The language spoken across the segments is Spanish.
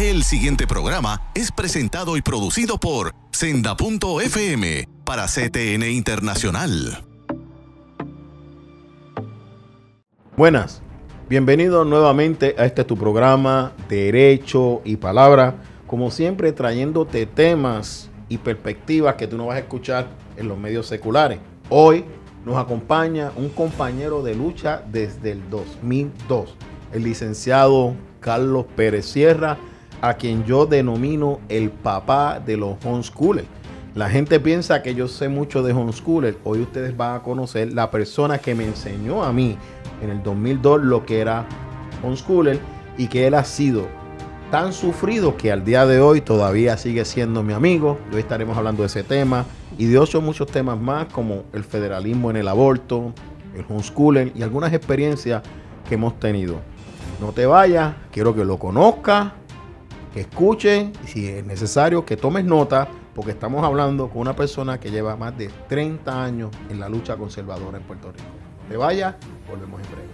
El siguiente programa es presentado y producido por Senda.fm para CTN Internacional. Buenas, bienvenido nuevamente a tu programa Derecho y Palabra, como siempre trayéndote temas y perspectivas que tú no vas a escuchar en los medios seculares. Hoy nos acompaña un compañero de lucha desde el 2002, el licenciado Carlos Pérez Sierra, a quien yo denomino el papá de los homeschoolers. La gente piensa que yo sé mucho de homeschooler. Hoy ustedes van a conocer la persona que me enseñó a mí en el 2002 lo que era homeschooler y que él ha sido tan sufrido que al día de hoy todavía sigue siendo mi amigo. Hoy estaremos hablando de ese tema y de muchos temas más, como el federalismo en el aborto, el homeschooler y algunas experiencias que hemos tenido. No te vayas, quiero que lo conozcas, que escuches y si es necesario que tomes nota, porque estamos hablando con una persona que lleva más de 30 años en la lucha conservadora en Puerto Rico. No te vayas, volvemos en breve.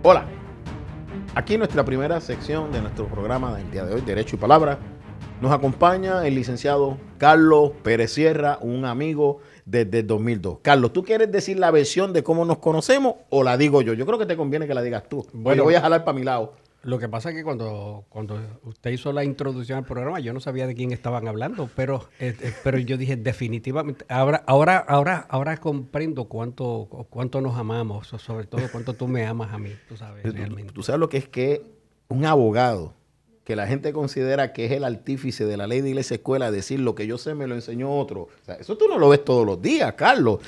Hola, aquí en nuestra primera sección de nuestro programa del día de hoy, Derecho y Palabra, nos acompaña el licenciado Carlos Pérez Sierra, un amigo desde el 2002. Carlos, ¿tú quieres decir la versión de cómo nos conocemos o la digo yo? Yo creo que te conviene que la digas tú. Bueno, yo voy a jalar para mi lado. Lo que pasa es que cuando usted hizo la introducción al programa, yo no sabía de quién estaban hablando, pero yo dije definitivamente, ahora comprendo cuánto nos amamos, sobre todo cuánto tú me amas a mí, tú sabes, realmente. Tú sabes lo que es un abogado, que la gente considera que es el artífice de la ley de iglesia escuela, decir lo que yo sé me lo enseñó otro. O sea, eso tú no lo ves todos los días, Carlos.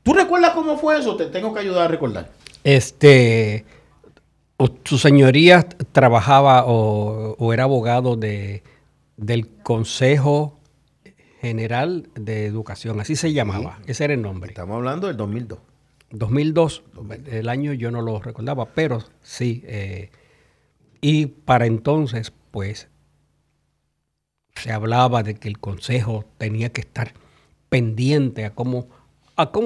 ¿Tú recuerdas cómo fue eso? Te tengo que ayudar a recordar. Su señoría trabajaba o era abogado del Consejo General de Educación, así se llamaba, ese era el nombre. Estamos hablando del 2002. 2002, el año yo no lo recordaba, pero sí. Y para entonces, pues, se hablaba de que el Consejo tenía que estar pendiente a cómo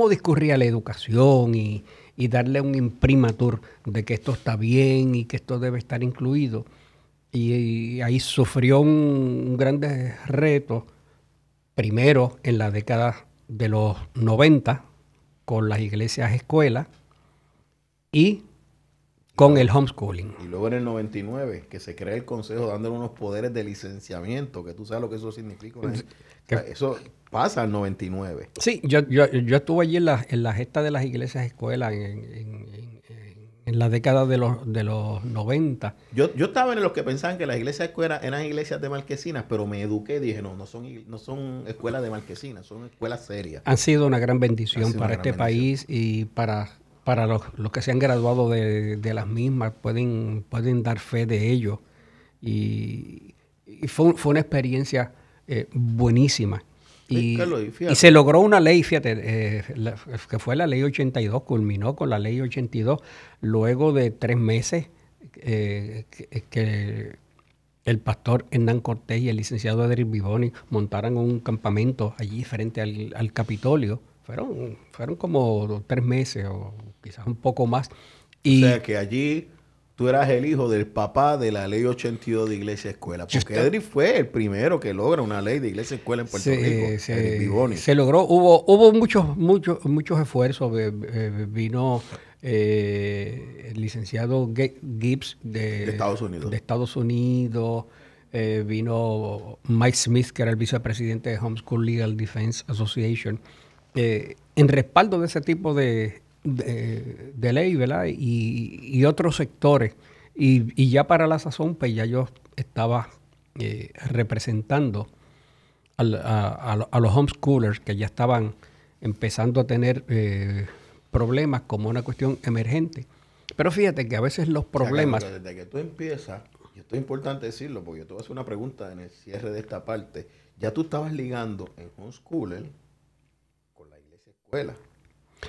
discurría la educación y darle un imprimatur de que esto está bien y que esto debe estar incluido. Y ahí sufrió un grande reto, primero en la década de los 90, con las iglesias escuelas y con el homeschooling. Y luego en el 99, que se crea el consejo dándole unos poderes de licenciamiento, que tú sabes lo que eso significa. O sea, eso pasa al 99. Sí, yo estuve allí en la gesta de las iglesias escuelas en la década de los 90. Yo estaba en los que pensaban que las iglesias escuelas eran iglesias de marquesinas, pero me eduqué, dije, no son escuelas de marquesinas, son escuelas serias. Han sido una gran bendición para este país y para los que se han graduado de las mismas, pueden dar fe de ello. Y fue una experiencia buenísima. Y se logró una ley, fíjate, que fue la ley 82, culminó con la ley 82, luego de 3 meses que el pastor Hernán Cortés y el licenciado Edric Vivoni montaran un campamento allí frente al Capitolio. Fueron como 3 meses o quizás un poco más. O sea que allí tú eras el hijo del papá de la ley 82 de iglesia escuela. Porque Edric fue el primero que logra una ley de iglesia escuela en Puerto Rico. Edric Vivoni. Se logró, hubo muchos esfuerzos. Vino el licenciado Gibbs de Estados Unidos. Vino Mike Smith, que era el vicepresidente de Homeschool Legal Defense Association. En respaldo de ese tipo de ley, ¿verdad? Y otros sectores. Y ya para la sazón, pues ya yo estaba representando a los homeschoolers que ya estaban empezando a tener problemas como una cuestión emergente. Pero fíjate que a veces los problemas... O sea, desde que tú empiezas, y esto es importante decirlo, porque yo te voy a hacer una pregunta en el cierre de esta parte, ya tú estabas ligando en homeschooler con la iglesia escuela.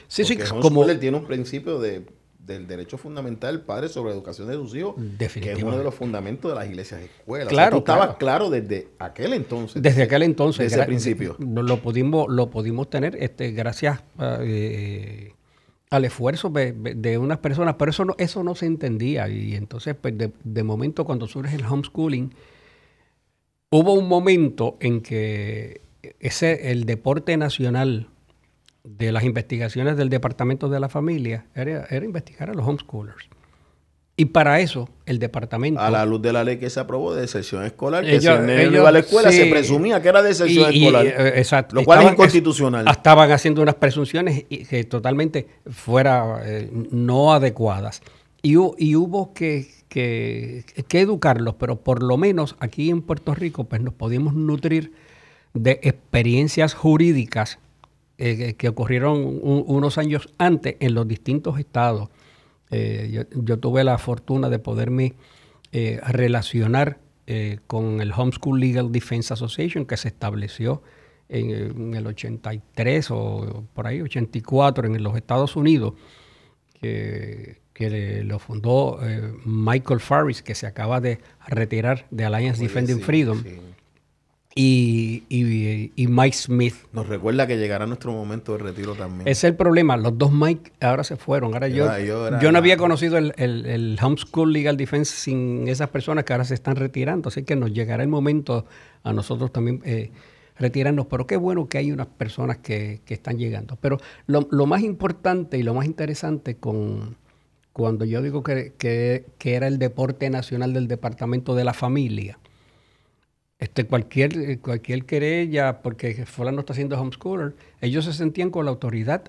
Sí, porque sí, homeschooler tiene un principio de del derecho fundamental del padre sobre la educación de sus hijos, que es uno de los fundamentos de las iglesias y escuelas. Claro, o sea, tú estabas claro desde aquel entonces. Desde aquel entonces. Desde ese principio. Lo pudimos tener gracias al esfuerzo de unas personas, pero eso no se entendía. Y entonces, pues, de momento, cuando surge el homeschooling, hubo un momento en que el deporte nacional de las investigaciones del Departamento de la Familia era investigar a los homeschoolers. Y para eso, el departamento... A la luz de la ley que se aprobó de deserción escolar, que si el niño iba a la escuela, sí, se presumía que era deserción escolar. Exacto. Lo cual es inconstitucional. Estaban haciendo unas presunciones que totalmente fuera no adecuadas. Y hubo que educarlos, pero por lo menos aquí en Puerto Rico pues nos podíamos nutrir de experiencias jurídicas que ocurrieron unos años antes en los distintos estados. Yo tuve la fortuna de poderme relacionar con el Homeschool Legal Defense Association, que se estableció en el 83 o por ahí, 84 en los Estados Unidos, que lo fundó Michael Farris, que se acaba de retirar de Alliance Defending Freedom. Sí. Y Mike Smith. Nos recuerda que llegará nuestro momento de retiro también. Ese es el problema. Los dos Mike ahora se fueron. Ahora yo no había conocido el Homeschool Legal Defense sin esas personas que ahora se están retirando. Así que nos llegará el momento a nosotros también retirarnos. Pero qué bueno que hay unas personas que están llegando. Pero lo más importante y lo más interesante cuando yo digo que era el deporte nacional del Departamento de la Familia, cualquier querella, porque fulano está haciendo homeschooler, ellos se sentían con la autoridad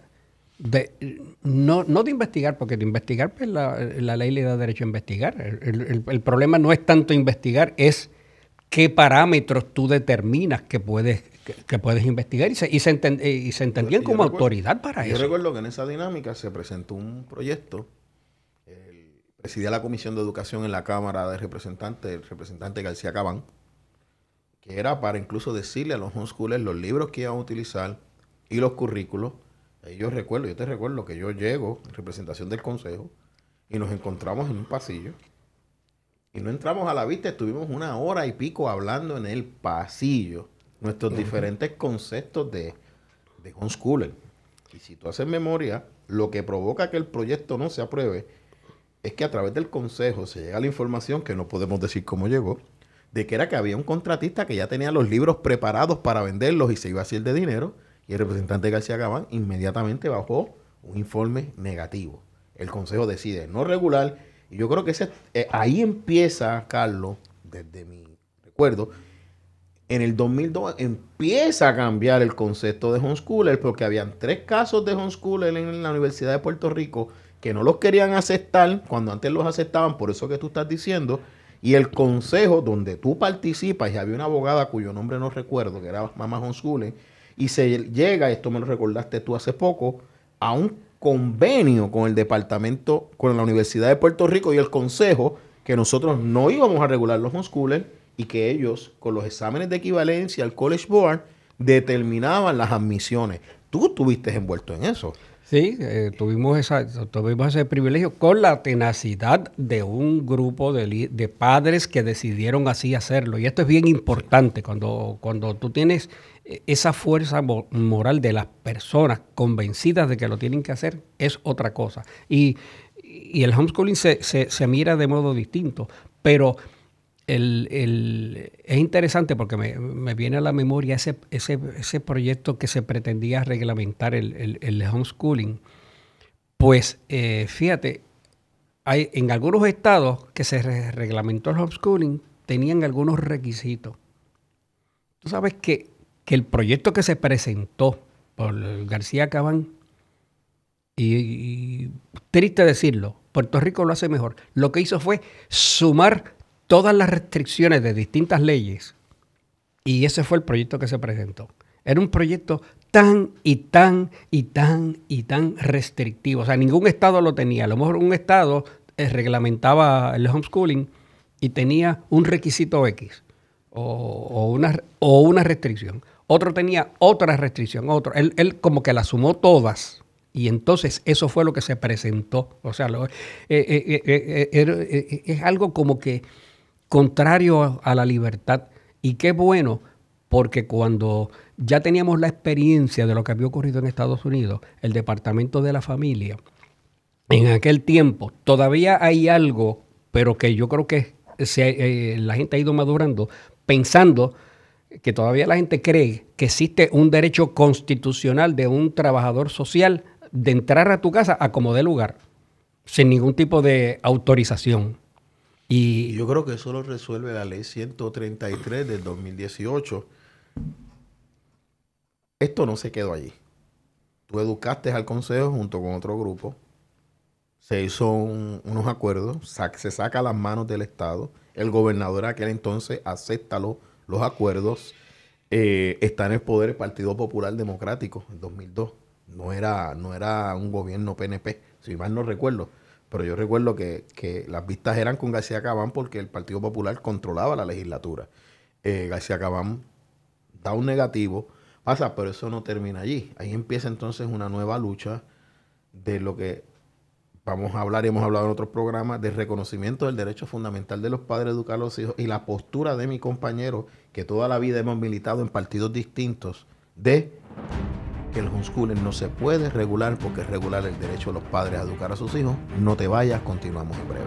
no de investigar, porque de investigar pues la ley le da derecho a investigar. El problema no es tanto investigar, es qué parámetros tú determinas que puedes investigar y se entendían como autoridad para eso. Yo recuerdo que en esa dinámica se presentó un proyecto, presidía la Comisión de Educación en la Cámara de Representantes, el representante García Cabán, que era para incluso decirle a los homeschoolers los libros que iban a utilizar y los currículos. Y yo te recuerdo que yo llego en representación del consejo y nos encontramos en un pasillo y no entramos a la vista, estuvimos 1 hora y pico hablando en el pasillo nuestros diferentes conceptos de homeschooler. Y si tú haces memoria, lo que provoca que el proyecto no se apruebe es que a través del consejo se llega la información, que no podemos decir cómo llegó, de que era que había un contratista que ya tenía los libros preparados para venderlos y se iba a hacer de dinero, y el representante García Cabán inmediatamente bajó un informe negativo. El consejo decide no regular, y yo creo que ahí empieza, Carlos, desde mi recuerdo, en el 2002 empieza a cambiar el concepto de homeschooler, porque habían 3 casos de homeschooler en la Universidad de Puerto Rico que no los querían aceptar cuando antes los aceptaban, por eso que tú estás diciendo. Y el consejo donde tú participas, y había una abogada cuyo nombre no recuerdo, que era Mamá Homeschooling, y se llega, esto me lo recordaste tú hace poco, a un convenio con el departamento, con la Universidad de Puerto Rico y el consejo, que nosotros no íbamos a regular los homeschoolers y que ellos, con los exámenes de equivalencia al College Board, determinaban las admisiones. Tú estuviste envuelto en eso. Sí, tuvimos ese privilegio con la tenacidad de un grupo de padres que decidieron así hacerlo. Y esto es bien importante, cuando tú tienes esa fuerza moral de las personas convencidas de que lo tienen que hacer, es otra cosa. Y el homeschooling se mira de modo distinto, pero es interesante porque me viene a la memoria ese proyecto que se pretendía reglamentar el homeschooling. Pues fíjate, en algunos estados que se reglamentó el homeschooling tenían algunos requisitos. Tú sabes que el proyecto que se presentó por García Cabán, y triste decirlo, Puerto Rico lo hace mejor, lo que hizo fue sumar todas las restricciones de distintas leyes, y ese fue el proyecto que se presentó. Era un proyecto tan restrictivo. O sea, ningún estado lo tenía. A lo mejor un estado reglamentaba el homeschooling y tenía un requisito X o una restricción. Otro tenía otra restricción. Él como que las sumó todas Y entonces eso fue lo que se presentó. O sea, es algo como que contrario a la libertad. Y qué bueno, porque cuando ya teníamos la experiencia de lo que había ocurrido en Estados Unidos, el Departamento de la Familia, en aquel tiempo, todavía hay algo, pero que yo creo que la gente ha ido madurando, pensando que todavía la gente cree que existe un derecho constitucional de un trabajador social de entrar a tu casa a como dé lugar, sin ningún tipo de autorización. Y yo creo que eso lo resuelve la ley 133 del 2018. Esto no se quedó allí. Tú educaste al consejo junto con otro grupo. Se hizo unos acuerdos. Se saca las manos del Estado. El gobernador aquel entonces acepta los acuerdos. Está en el poder el Partido Popular Democrático en 2002. No era un gobierno PNP, si mal no recuerdo. Pero yo recuerdo que las vistas eran con García Cabán porque el Partido Popular controlaba la legislatura. García Cabán da un negativo, pasa, pero eso no termina allí. Ahí empieza entonces una nueva lucha de lo que vamos a hablar y hemos hablado en otros programas, del reconocimiento del derecho fundamental de los padres a educar a los hijos y la postura de mi compañero, que toda la vida hemos militado en partidos distintos, de que el homeschooling no se puede regular porque es regular el derecho de los padres a educar a sus hijos. No te vayas, continuamos en breve.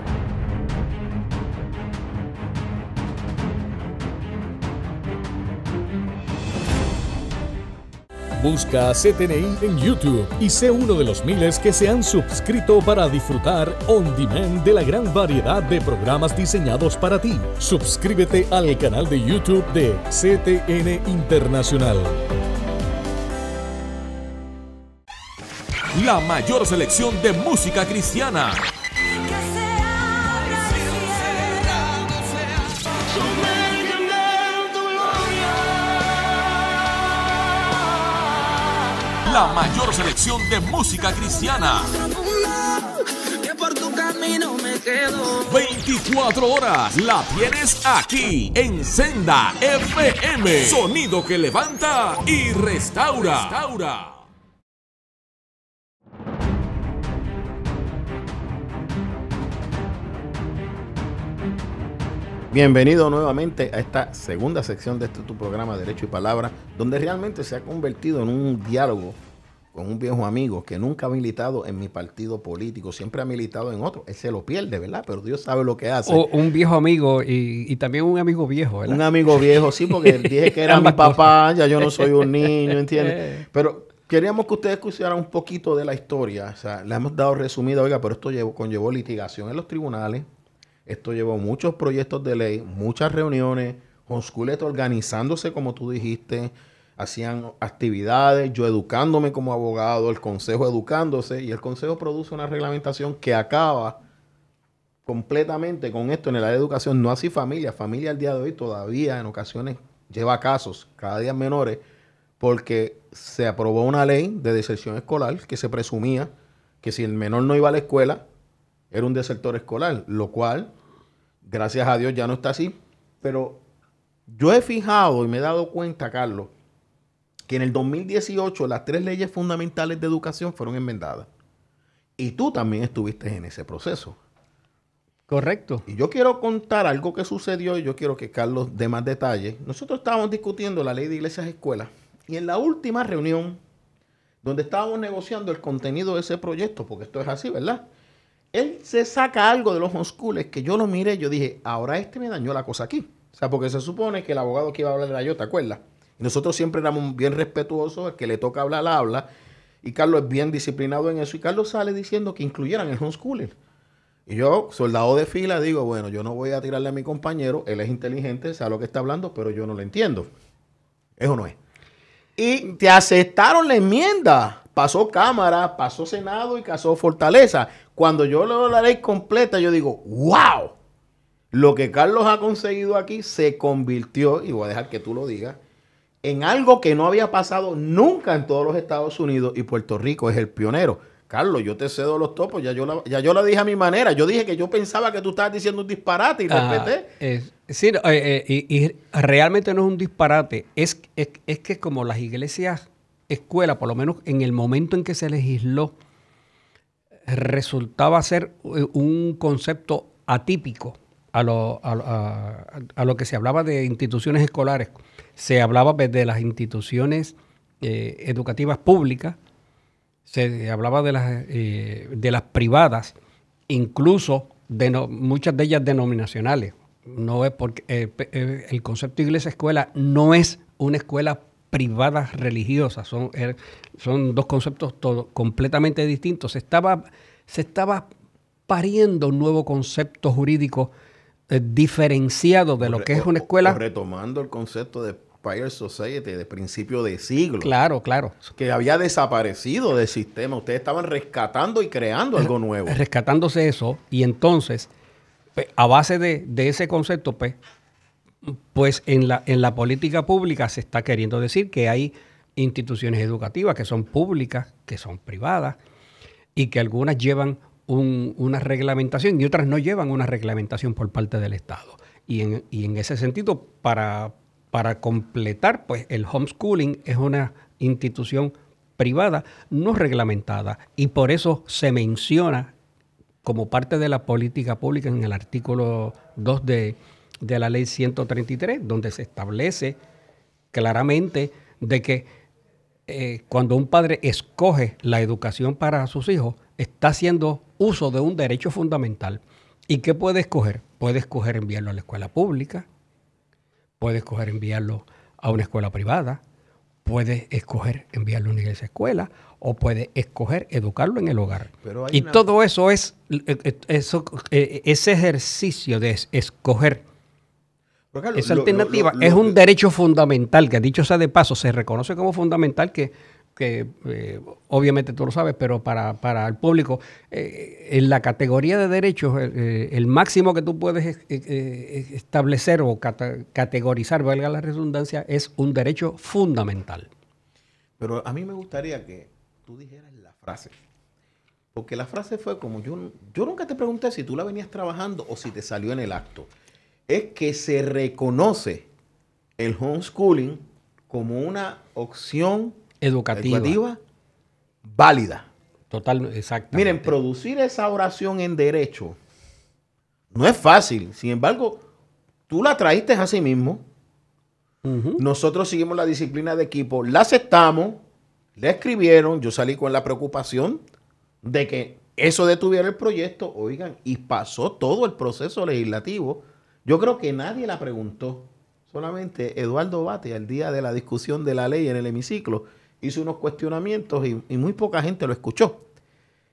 Busca CTNI en YouTube y sé uno de los miles que se han suscrito para disfrutar on demand de la gran variedad de programas diseñados para ti. Suscríbete al canal de YouTube de CTN Internacional. La mayor selección de música cristiana. La mayor selección de música cristiana. 24 horas la tienes aquí en Senda FM. Sonido que levanta y restaura. Bienvenido nuevamente a esta segunda sección de tu programa Derecho y Palabra, donde realmente se ha convertido en un diálogo con un viejo amigo que nunca ha militado en mi partido político, siempre ha militado en otro. Él se lo pierde, ¿verdad? Pero Dios sabe lo que hace. O un viejo amigo y también un amigo viejo, ¿verdad? Un amigo viejo, sí, porque dije que era mi papá, ya yo no soy un niño, ¿entiendes? Pero queríamos que ustedes escucharan un poquito de la historia. O sea, le hemos dado resumida, oiga, pero esto conllevó litigación en los tribunales. Esto llevó muchos proyectos de ley, muchas reuniones, homeschoolers organizándose, como tú dijiste, hacían actividades, yo educándome como abogado, el consejo educándose, y el consejo produce una reglamentación que acaba completamente con esto en el área de educación. No así familia. Familia al día de hoy todavía en ocasiones lleva casos cada día menores porque se aprobó una ley de deserción escolar que se presumía que si el menor no iba a la escuela, era un desertor escolar, lo cual, gracias a Dios, ya no está así. Pero yo he fijado y me he dado cuenta, Carlos, que en el 2018 las 3 leyes fundamentales de educación fueron enmendadas. Y tú también estuviste en ese proceso. Correcto. Y yo quiero contar algo que sucedió y yo quiero que Carlos dé más detalles. Nosotros estábamos discutiendo la ley de iglesias y escuelas y en la última reunión, donde estábamos negociando el contenido de ese proyecto, porque esto es así, ¿verdad? Él se saca algo de los homeschoolers que yo lo miré y yo dije, ahora me dañó la cosa aquí. O sea, porque se supone que el abogado que iba a hablar era yo, ¿te acuerdas? Y nosotros siempre éramos bien respetuosos, el que le toca hablar, habla. Y Carlos es bien disciplinado en eso. Y Carlos sale diciendo que incluyeran el homeschooling. Y yo, soldado de fila, digo, bueno, yo no voy a tirarle a mi compañero. Él es inteligente, sabe lo que está hablando, pero yo no lo entiendo. Eso no es. Y te aceptaron la enmienda. Pasó Cámara, pasó Senado y pasó Fortaleza. Cuando yo leo la ley completa, yo digo, ¡wow! Lo que Carlos ha conseguido aquí se convirtió, y voy a dejar que tú lo digas, en algo que no había pasado nunca en todos los Estados Unidos, y Puerto Rico es el pionero. Carlos, yo te cedo los topos, ya yo la dije a mi manera. Yo dije que yo pensaba que tú estabas diciendo un disparate y respeté. Sí, y realmente no es un disparate. Es que como las iglesias escuela, por lo menos en el momento en que se legisló, resultaba ser un concepto atípico a lo que se hablaba de instituciones escolares. Se hablaba de las instituciones educativas públicas, se hablaba de las privadas, incluso muchas de ellas denominacionales. No es porque el concepto de iglesia-escuela no es una escuela privada religiosa, son dos conceptos completamente distintos. Se estaba pariendo un nuevo concepto jurídico diferenciado de lo que es una escuela. Retomando el concepto de Pious Society de principio de siglo. Claro, claro. Que había desaparecido del sistema. Ustedes estaban rescatando y creando algo nuevo. Rescatándose eso, y entonces, a base de ese concepto, pues en la política pública se está queriendo decir que hay instituciones educativas que son públicas, que son privadas, y que algunas llevan una reglamentación y otras no llevan una reglamentación por parte del Estado. Y en ese sentido, para completar, pues el homeschooling es una institución privada no reglamentada, y por eso se menciona como parte de la política pública en el artículo 2 de la ley 133, donde se establece claramente de que cuando un padre escoge la educación para sus hijos, está haciendo uso de un derecho fundamental. ¿Y qué puede escoger? Puede escoger enviarlo a la escuela pública, puede escoger enviarlo a una escuela privada, puede escoger enviarlo a una iglesia escuela, o puede escoger educarlo en el hogar. Y todo eso es ese ejercicio de escoger esa alternativa es un derecho fundamental, que dicho sea de paso, se reconoce como fundamental, que obviamente tú lo sabes, pero para el público, en la categoría de derechos, el máximo que tú puedes establecer o categorizar, valga la redundancia, es un derecho fundamental. Pero a mí me gustaría que tú dijeras la frase, porque la frase fue como, yo nunca te pregunté si tú la venías trabajando o si te salió en el acto. Es que se reconoce el homeschooling como una opción educativa válida. Total, exactamente. Miren, producir esa oración en derecho no es fácil. Sin embargo, tú la trajiste a sí mismo. Uh-huh. Nosotros seguimos la disciplina de equipo, la aceptamos, la escribieron. Yo salí con la preocupación de que eso detuviera el proyecto. Oigan, y pasó todo el proceso legislativo. Yo creo que nadie la preguntó. Solamente Eduardo Batia, al día de la discusión de la ley en el hemiciclo, hizo unos cuestionamientos y muy poca gente lo escuchó.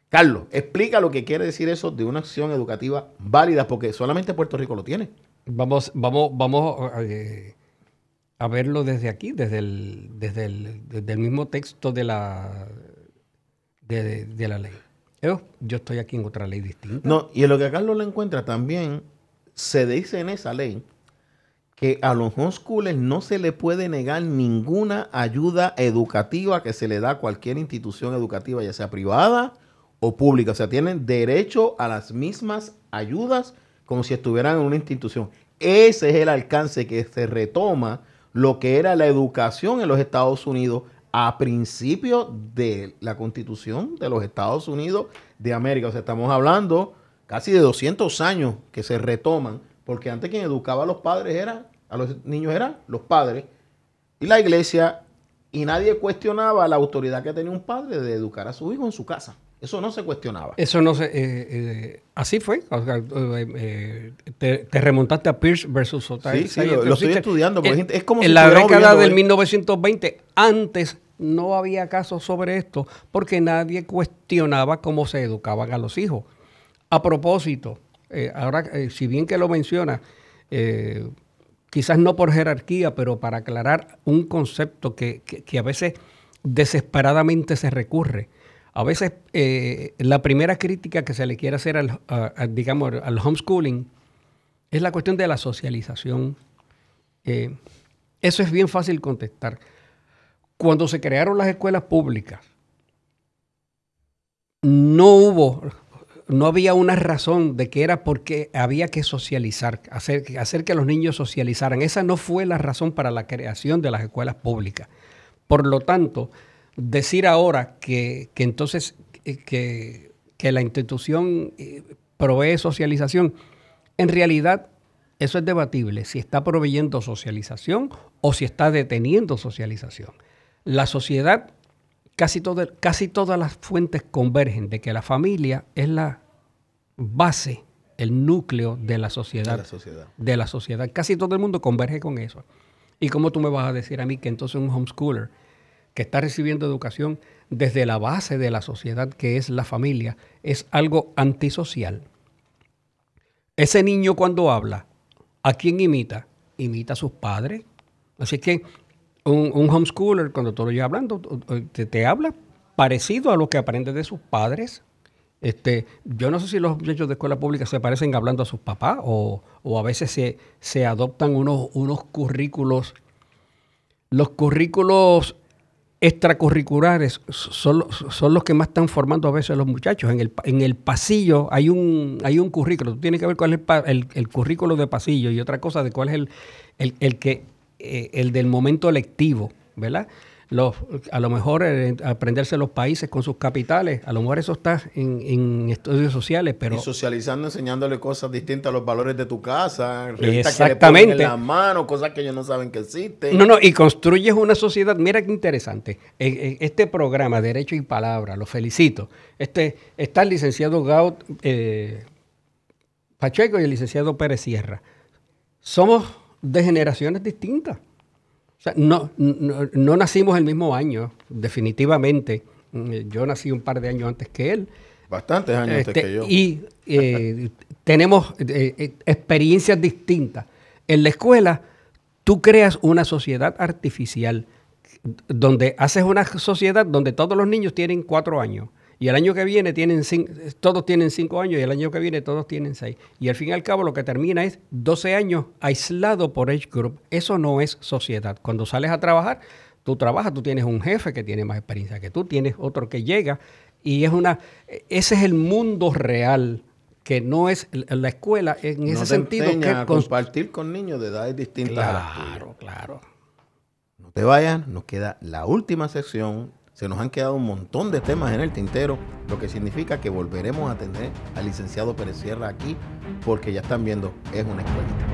Carlos, explica lo que quiere decir eso de una acción educativa válida, porque solamente Puerto Rico lo tiene. Vamos a verlo desde aquí, desde el mismo texto de la ley. Yo estoy aquí en otra ley distinta. No, y en lo que Carlos le encuentra también, se dice en esa ley que a los homeschoolers no se le puede negar ninguna ayuda educativa que se le da a cualquier institución educativa, ya sea privada o pública. O sea, tienen derecho a las mismas ayudas como si estuvieran en una institución. Ese es el alcance que se retoma lo que era la educación en los Estados Unidos a principios de la Constitución de los Estados Unidos de América. O sea, estamos hablando casi de 200 años que se retoman, porque antes quien educaba a los niños eran los padres y la iglesia, y nadie cuestionaba la autoridad que tenía un padre de educar a su hijo en su casa. Eso no se cuestionaba. Eso no se... así fue. Te remontaste a Pierce versus Society. Sí, lo estoy estudiando. Es como en la década del 1920, antes no había casos sobre esto, porque nadie cuestionaba cómo se educaban a los hijos. A propósito, ahora, si bien que lo menciona, quizás no por jerarquía, pero para aclarar un concepto que a veces desesperadamente se recurre. A veces la primera crítica que se le quiere hacer al homeschooling es la cuestión de la socialización. Eso es bien fácil contestar. Cuando se crearon las escuelas públicas, no había una razón de que era porque había que socializar, hacer que los niños socializaran. Esa no fue la razón para la creación de las escuelas públicas. Por lo tanto, decir ahora que entonces que la institución provee socialización, en realidad eso es debatible, si está proveyendo socialización o si está deteniendo socialización. La sociedad, casi todas las fuentes convergen de que la familia es la base, el núcleo de la sociedad. De la sociedad. Casi todo el mundo converge con eso. ¿Y cómo tú me vas a decir a mí que entonces un homeschooler que está recibiendo educación desde la base de la sociedad, que es la familia, es algo antisocial? Ese niño cuando habla, ¿a quién imita? Imita a sus padres. Así que un homeschooler, cuando tú lo llevas hablando, te habla parecido a lo que aprende de sus padres. Yo no sé si los muchachos de escuela pública se parecen hablando a sus papás o a veces se adoptan unos currículos. Los currículos extracurriculares son los que más están formando a veces a los muchachos. En el pasillo hay un currículo. Tú tienes que ver cuál es el currículo de pasillo y otra cosa de cuál es el del momento lectivo, ¿verdad? A lo mejor aprenderse los países con sus capitales, a lo mejor eso está en estudios sociales, pero... Y socializando, enseñándole cosas distintas a los valores de tu casa, revistas exactamente, que le ponen en las manos, cosas que ellos no saben que existen. No, y construyes una sociedad. Mira qué interesante. Este programa, Derecho y Palabra, lo felicito. Está el licenciado Gaut Pacheco y el licenciado Pérez Sierra. Somos de generaciones distintas. O sea, no nacimos el mismo año, definitivamente. Yo nací un par de años antes que él. Bastantes años antes que yo. Y tenemos experiencias distintas. En la escuela, tú creas una sociedad artificial, donde haces una sociedad donde todos los niños tienen 4 años. Y el año que viene todos tienen 5 años y el año que viene todos tienen 6. Y al fin y al cabo lo que termina es 12 años aislado por age group. Eso no es sociedad. Cuando sales a trabajar, tú tienes un jefe que tiene más experiencia que tú, tienes otro que llega. Y ese es el mundo real, que no es la escuela en ese sentido. No te enseña a compartir con niños de edades distintas a las tuyas. Claro. No te vayas, nos queda la última sección. Se nos han quedado un montón de temas en el tintero, lo que significa que volveremos a tener al licenciado Pérez Sierra aquí, porque ya están viendo, es una escuelita.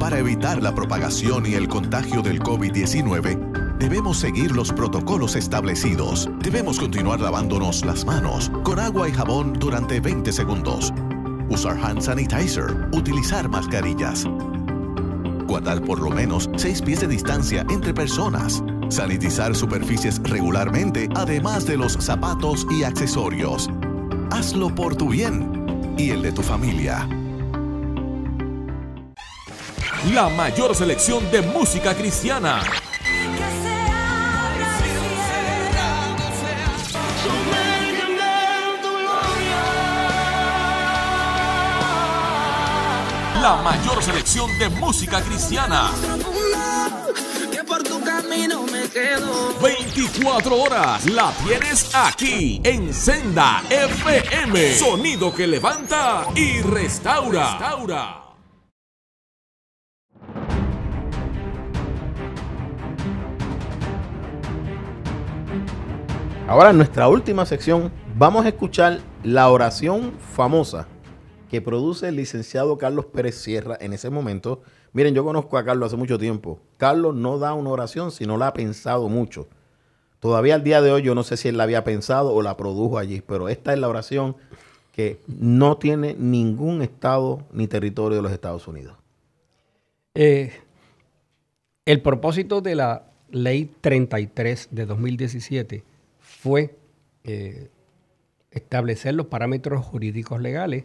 Para evitar la propagación y el contagio del COVID-19, debemos seguir los protocolos establecidos. Debemos continuar lavándonos las manos con agua y jabón durante 20 segundos. Usar hand sanitizer, utilizar mascarillas. Guardar por lo menos 6 pies de distancia entre personas. Sanitizar superficies regularmente, además de los zapatos y accesorios. Hazlo por tu bien y el de tu familia. La mayor selección de música cristiana. La mayor selección de música cristiana. 24 horas la tienes aquí en Senda FM. Sonido que levanta y restaura. Ahora en nuestra última sección vamos a escuchar la oración famosa que produce el licenciado Carlos Pérez Sierra en ese momento. Miren, yo conozco a Carlos hace mucho tiempo. Carlos no da una oración si no la ha pensado mucho. Todavía al día de hoy yo no sé si él la había pensado o la produjo allí, pero esta es la oración que no tiene ningún estado ni territorio de los Estados Unidos. El propósito de la Ley 33 de 2017 fue establecer los parámetros jurídicos legales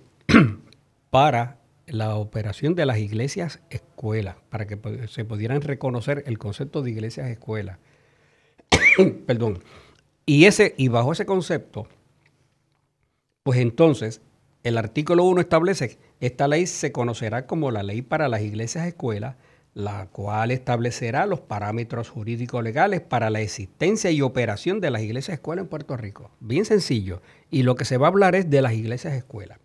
para la operación de las iglesias escuelas, para que se pudieran reconocer el concepto de iglesias escuelas. Perdón. Y bajo ese concepto, pues entonces el artículo 1 establece: esta ley se conocerá como la ley para las iglesias escuelas, la cual establecerá los parámetros jurídicos legales para la existencia y operación de las iglesias escuelas en Puerto Rico. Bien sencillo. Y lo que se va a hablar es de las iglesias escuelas.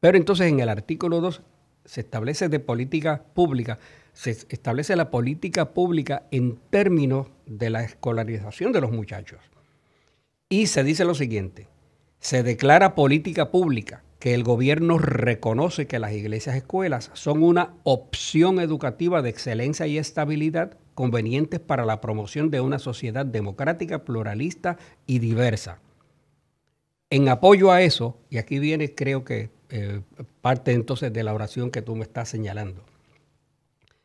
Pero entonces en el artículo 2 se establece de política pública, se establece la política pública en términos de la escolarización de los muchachos. Y se dice lo siguiente: se declara política pública que el gobierno reconoce que las iglesias escuelas son una opción educativa de excelencia y estabilidad convenientes para la promoción de una sociedad democrática, pluralista y diversa. En apoyo a eso, y aquí viene creo que parte entonces de la oración que tú me estás señalando,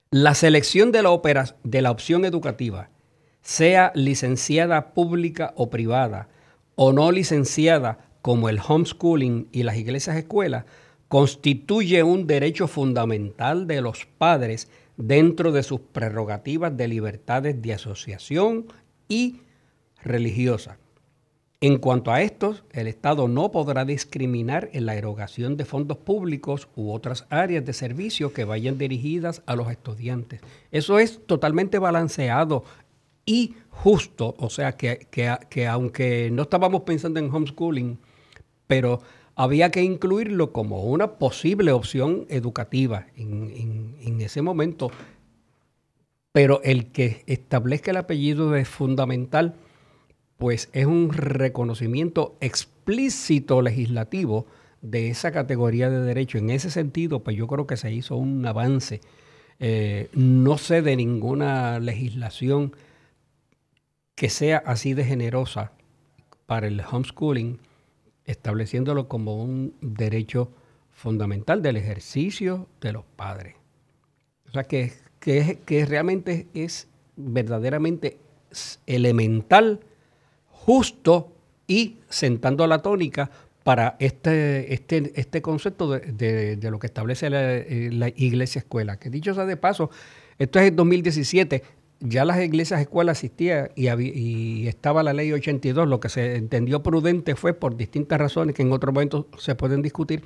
la selección de la opción educativa, sea licenciada pública o privada, o no licenciada, como el homeschooling y las iglesias escuelas, constituye un derecho fundamental de los padres dentro de sus prerrogativas de libertades de asociación y religiosa. En cuanto a estos, el Estado no podrá discriminar en la erogación de fondos públicos u otras áreas de servicio que vayan dirigidas a los estudiantes. Eso es totalmente balanceado y justo, o sea que aunque no estábamos pensando en homeschooling, pero había que incluirlo como una posible opción educativa en ese momento. Pero el que establezca el apellido de fundamental, pues es un reconocimiento explícito legislativo de esa categoría de derecho. En ese sentido, pues yo creo que se hizo un avance. No sé de ninguna legislación que sea así de generosa para el homeschooling, estableciéndolo como un derecho fundamental del ejercicio de los padres. O sea, que realmente es verdaderamente elemental, justo y sentando la tónica para este concepto de lo que establece la iglesia escuela. Que dicho sea de paso, esto es el 2017, ya las iglesias escuelas existían y estaba la ley 82. Lo que se entendió prudente fue, por distintas razones que en otro momento se pueden discutir,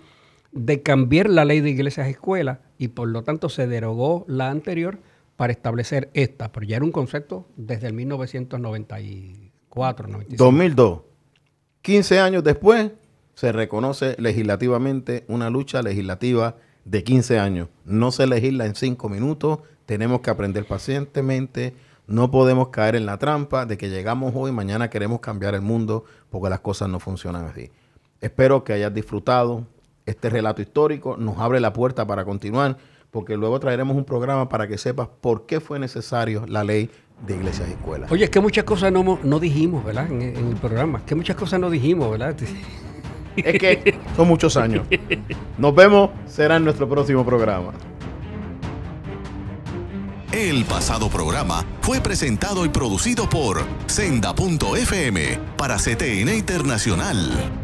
de cambiar la ley de iglesias escuelas, y por lo tanto se derogó la anterior para establecer esta, pero ya era un concepto desde el 1994, 95. 2002. 15 años después se reconoce legislativamente una lucha legislativa de 15 años. No se legisla en 5 minutos. Tenemos que aprender pacientemente, no podemos caer en la trampa de que llegamos hoy y mañana queremos cambiar el mundo, porque las cosas no funcionan así. Espero que hayas disfrutado este relato histórico, nos abre la puerta para continuar, porque luego traeremos un programa para que sepas por qué fue necesario la ley de iglesias y escuelas. Oye, es que muchas cosas no dijimos, ¿verdad? En el programa, es que muchas cosas no dijimos, ¿verdad? Es que son muchos años. Nos vemos, será en nuestro próximo programa. El pasado programa fue presentado y producido por Senda.fm para CTN Internacional.